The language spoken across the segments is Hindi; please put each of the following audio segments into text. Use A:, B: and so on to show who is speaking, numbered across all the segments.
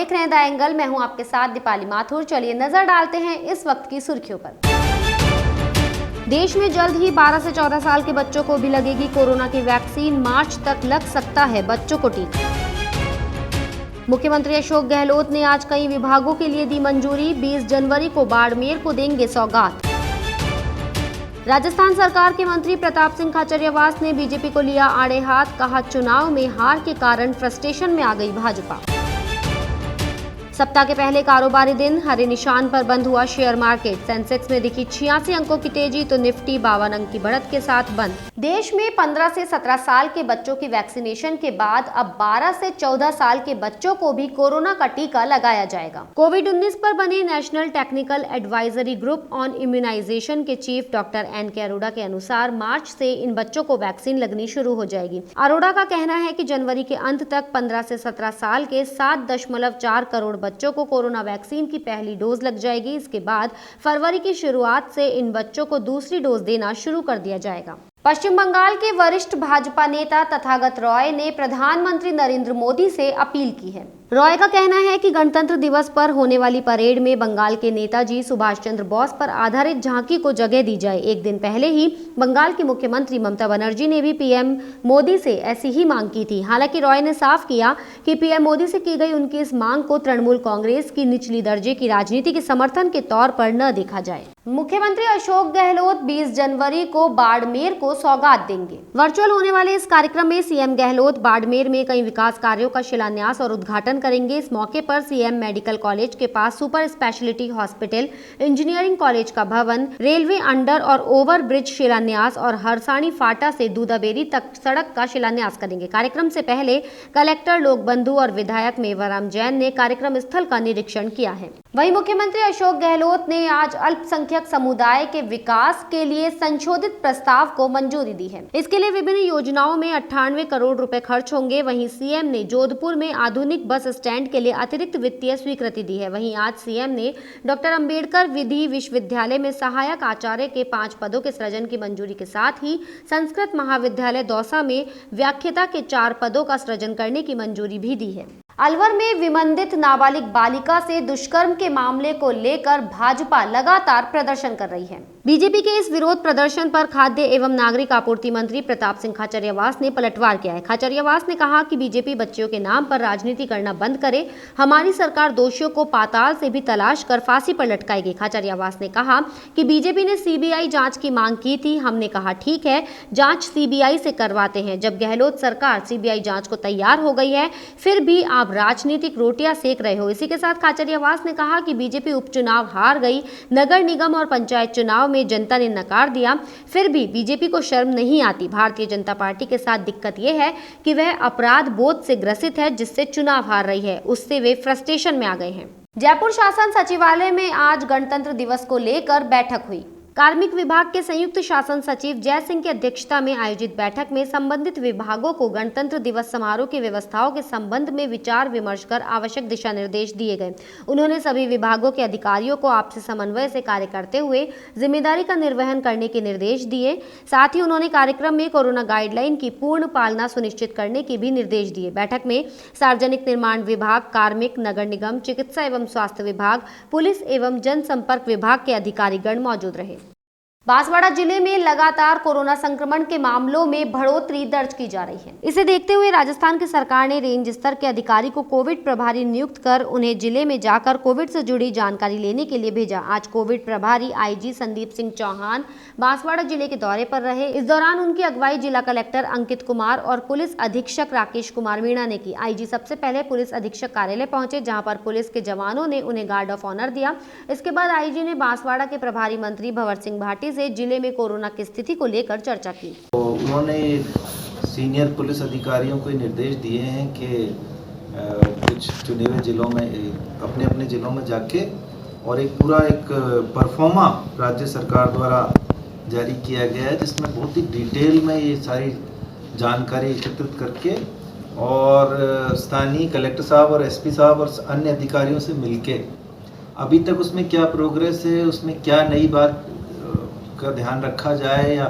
A: देख रहे हैं द एंगल। मैं हूं आपके साथ दीपाली माथुर। चलिए नजर डालते हैं इस वक्त की सुर्खियों पर। देश में जल्द ही 12 से 14 साल के बच्चों को भी लगेगी कोरोना की वैक्सीन। मार्च तक लग सकता है बच्चों को टीका। मुख्यमंत्री अशोक गहलोत ने आज कई विभागों के लिए दी मंजूरी। 20 जनवरी को बाड़मेर को देंगे सौगात। राजस्थान सरकार के मंत्री प्रताप सिंह खाचरियावास ने बीजेपी को लिया आड़े हाथ। कहा, चुनाव में हार के कारण फ्रस्ट्रेशन में आ गई भाजपा। सप्ताह के पहले कारोबारी दिन, हरे निशान पर बंद हुआ शेयर मार्केट। सेंसेक्स में दिखी 86 अंकों की तेजी तो निफ्टी 52 अंक की बढ़त के साथ बंद। देश में 15 से 17 साल के बच्चों की वैक्सीनेशन के बाद अब 12 से 14 साल के बच्चों को भी कोरोना का टीका लगाया जाएगा। कोविड-19 पर बने national technical advisory group on immunisation के चीफ डॉक्टर NK अरोड़ा के अनुसार मार्च से इन बच्चों को वैक्सीन लगनी शुरू हो जाएगी। अरोड़ा का कहना है कि जनवरी के अंत तक 15 से 17 साल के 7.4 करोड़ बच्चों को कोरोना वैक्सीन की पहली डोज लग जाएगी। इसके बाद फरवरी की शुरुआत से इन बच्चों को दूसरी डोज देना शुरू कर दिया जाएगा। पश्चिम बंगाल के वरिष्ठ भाजपा नेता तथागत रॉय ने प्रधानमंत्री नरेंद्र मोदी से अपील की है। रॉय का कहना है कि गणतंत्र दिवस पर होने वाली परेड में बंगाल के नेताजी सुभाष चंद्र बोस पर आधारित झांकी को जगह दी जाए। एक दिन पहले ही बंगाल की मुख्यमंत्री ममता बनर्जी ने भी पीएम मोदी से ऐसी ही मांग की थी। हालांकि रॉय ने साफ किया कि पीएम मोदी से की गई उनकी इस मांग को तृणमूल कांग्रेस की निचली दर्जे की राजनीति के समर्थन के तौर पर न देखा जाए। मुख्यमंत्री अशोक गहलोत 20 जनवरी को बाड़मेर को सौगात देंगे। वर्चुअल होने वाले इस कार्यक्रम में सीएम गहलोत बाड़मेर में कई विकास कार्यों का शिलान्यास और उद्घाटन करेंगे। इस मौके पर सीएम मेडिकल कॉलेज के पास super speciality hospital, engineering college का भवन, रेलवे अंडर और ओवर ब्रिज शिलान्यास और हरसाणी फाटा से दूधाबेरी तक सड़क का शिलान्यास करेंगे। कार्यक्रम से पहले कलेक्टर लोकबंधु और विधायक मेवाराम जैन ने कार्यक्रम स्थल का निरीक्षण किया है। वहीं मुख्यमंत्री अशोक गहलोत ने आज अल्पसंख्यक समुदाय के विकास के लिए संशोधित प्रस्ताव को मंजूरी दी है। इसके लिए विभिन्न योजनाओं में 98 करोड़ रुपए खर्च होंगे। वहीं सीएम ने जोधपुर में आधुनिक बस स्टैंड के लिए अतिरिक्त वित्तीय स्वीकृति दी है। वहीं आज सीएम ने डॉक्टर अंबेडकर विधि विश्वविद्यालय में सहायक आचार्य के 5 पदों के सृजन की मंजूरी के साथ ही संस्कृत महाविद्यालय दौसा में व्याख्याता के 4 पदों का सृजन करने की मंजूरी भी दी है। अलवर में विमंदित नाबालिग बालिका से दुष्कर्म के मामले को लेकर भाजपा लगातार प्रदर्शन कर रही है। बीजेपी के इस विरोध प्रदर्शन पर खाद्य एवं नागरिक आपूर्ति मंत्री प्रताप सिंह खाचरियावास ने पलटवार किया है। खाचरियावास ने कहा कि बीजेपी बच्चियों के नाम पर राजनीति करना बंद करे। हमारी सरकार दोषियों को पाताल से भी तलाश कर फांसी पर लटकाएगी। खाचरियावास ने कहा कि बीजेपी ने सीबीआई जांच की मांग की थी। हमने कहा ठीक है, जांच सीबीआई से करवाते हैं। जब गहलोत सरकार सीबीआई जांच को तैयार हो गई है, फिर भी आप राजनीतिक रोटियां सेक रहे हो। इसी के साथ खाचरियावास ने कहा कि बीजेपी उपचुनाव हार गई। नगर निगम और पंचायत चुनाव में जनता ने नकार दिया, फिर भी बीजेपी को शर्म नहीं आती। भारतीय जनता पार्टी के साथ दिक्कत यह है कि वह अपराध बोध से ग्रसित है, जिससे चुनाव हार रही है। उससे वे फ्रस्ट्रेशन में आ गए हैं। जयपुर शासन सचिवालय में आज गणतंत्र दिवस को लेकर बैठक हुई। कार्मिक विभाग के संयुक्त शासन सचिव जय सिंह की अध्यक्षता में आयोजित बैठक में संबंधित विभागों को गणतंत्र दिवस समारोह की व्यवस्थाओं के संबंध में विचार विमर्श कर आवश्यक दिशा निर्देश दिए गए। उन्होंने सभी विभागों के अधिकारियों को आपसी समन्वय से कार्य करते हुए जिम्मेदारी का निर्वहन करने के निर्देश दिए। साथ ही उन्होंने कार्यक्रम में कोरोना गाइडलाइन की पूर्ण पालना सुनिश्चित करने के भी निर्देश दिए। बैठक में सार्वजनिक निर्माण विभाग, कार्मिक, नगर निगम, चिकित्सा एवं स्वास्थ्य विभाग, पुलिस एवं जनसंपर्क विभाग के अधिकारीगण मौजूद रहे। बांसवाड़ा जिले में लगातार कोरोना संक्रमण के मामलों में बढ़ोतरी दर्ज की जा रही है। इसे देखते हुए राजस्थान की सरकार ने रेंज स्तर के अधिकारी को कोविड प्रभारी नियुक्त कर उन्हें जिले में जाकर कोविड से जुड़ी जानकारी लेने के लिए भेजा। आज कोविड प्रभारी आईजी संदीप सिंह चौहान बांसवाड़ा जिले के दौरे पर रहे। इस दौरान उनकी अगुवाई जिला कलेक्टर अंकित कुमार और पुलिस अधीक्षक राकेश कुमार मीणा ने की। आईजी सबसे पहले पुलिस अधीक्षक कार्यालय पहुंचे, जहाँ पर पुलिस के जवानों ने उन्हें गार्ड ऑफ ऑनर दिया। इसके बाद आईजी ने बांसवाड़ा के प्रभारी मंत्री भंवर सिंह भाटी से जिले में कोरोना की स्थिति को लेकर चर्चा की।
B: तो उन्होंने सीनियर पुलिस अधिकारियों को निर्देश दिए हैं कि कुछ चुने हुए जिलों में अपने अपने जिलों में जाके और एक पूरा परफॉर्मा राज्य सरकार द्वारा जारी किया गया है, जिसमें बहुत ही डिटेल में ये सारी जानकारी एकत्रित करके और स्थानीय कलेक्टर साहब और एसपी साहब और अन्य अधिकारियों से मिलके अभी तक उसमें क्या प्रोग्रेस है, उसमें क्या नई बात का ध्यान रखा जाए या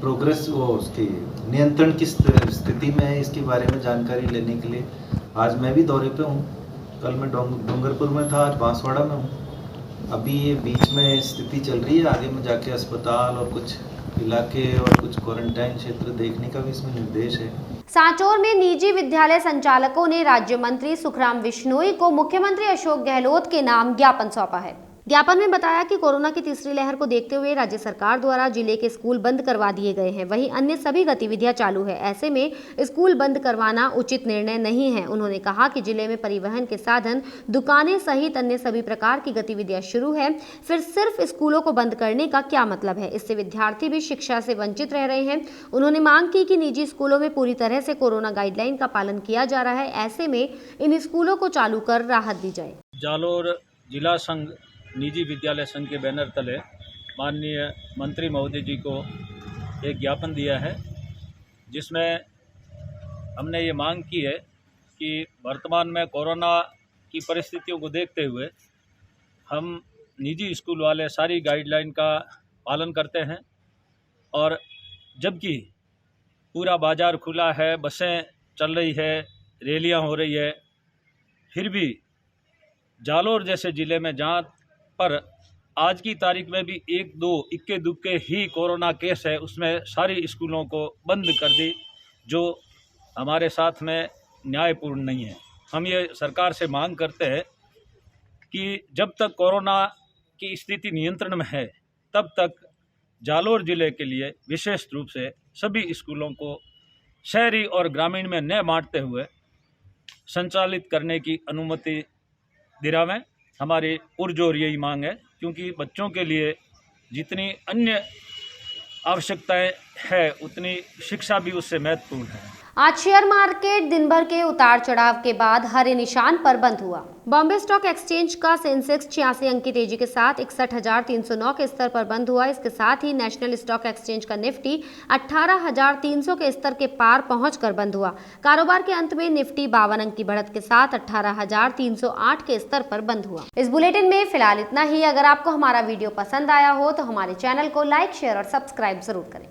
B: प्रोग्रेस वो उसकी नियंत्रण किस स्थिति में है, इसके बारे में जानकारी लेने के लिए आज मैं भी दौरे पे हूँ, कल मैं डूंगरपुर में था, आज बांसवाड़ा में हूँ। अभी ये बीच में स्थिति चल रही है, आगे में जाके अस्पताल और कुछ इलाके और कुछ क्वारंटाइन क्षेत्र देखने का भी इसमें निर्देश है।
A: सांचौर में निजी विद्यालय संचालकों ने राज्य मंत्री सुखराम बिश्नोई को मुख्यमंत्री अशोक गहलोत के नाम ज्ञापन सौंपा है। ज्ञापन में बताया कि कोरोना की तीसरी लहर को देखते हुए राज्य सरकार द्वारा जिले के स्कूल बंद करवा दिए गए हैं, वहीं अन्य सभी गतिविधियां चालू है। ऐसे में स्कूल बंद करवाना उचित निर्णय नहीं है। उन्होंने कहा कि जिले में परिवहन के साधन, दुकानें सहित अन्य सभी प्रकार की गतिविधियां शुरू है, फिर सिर्फ स्कूलों को बंद करने का क्या मतलब है? इससे विद्यार्थी भी शिक्षा से वंचित रह रहे हैं। उन्होंने मांग की कि निजी स्कूलों में पूरी तरह से कोरोना गाइडलाइन का पालन किया जा रहा है, ऐसे में इन स्कूलों को चालू कर राहत दी जाए।
C: जालोर जिला संघ निजी विद्यालय संघ के बैनर तले माननीय मंत्री महोदय जी को एक ज्ञापन दिया है, जिसमें हमने ये मांग की है कि वर्तमान में कोरोना की परिस्थितियों को देखते हुए हम निजी स्कूल वाले सारी गाइडलाइन का पालन करते हैं, और जबकि पूरा बाज़ार खुला है, बसें चल रही है, रैलियां हो रही है, फिर भी जालोर जैसे ज़िले में जहाँ पर आज की तारीख में भी एक दो इक्के दुक्के ही कोरोना केस है, उसमें सारी स्कूलों को बंद कर दी, जो हमारे साथ में न्यायपूर्ण नहीं है। हम ये सरकार से मांग करते हैं कि जब तक कोरोना की स्थिति नियंत्रण में है, तब तक जालोर ज़िले के लिए विशेष रूप से सभी स्कूलों को शहरी और ग्रामीण में न बांटते हुए संचालित करने की अनुमति दिलावें। हमारी पुरजोर यही मांग है, क्योंकि बच्चों के लिए जितनी अन्य आवश्यकताएं है, उतनी शिक्षा भी उससे महत्वपूर्ण है।
A: आज शेयर मार्केट दिन भर के उतार चढ़ाव के बाद हरे निशान पर बंद हुआ। बॉम्बे स्टॉक एक्सचेंज का सेंसेक्स 86 अंक की तेजी के साथ 61,309 के स्तर पर बंद हुआ। इसके साथ ही नेशनल स्टॉक एक्सचेंज का निफ्टी 18,300 के स्तर के पार पहुंचकर बंद हुआ। कारोबार के अंत में निफ्टी 52 अंक की बढ़त के साथ 18,308 के स्तर पर बंद हुआ। इस बुलेटिन में फिलहाल इतना ही। अगर आपको हमारा वीडियो पसंद आया हो तो हमारे चैनल को लाइक, शेयर और सब्सक्राइब जरूर करें।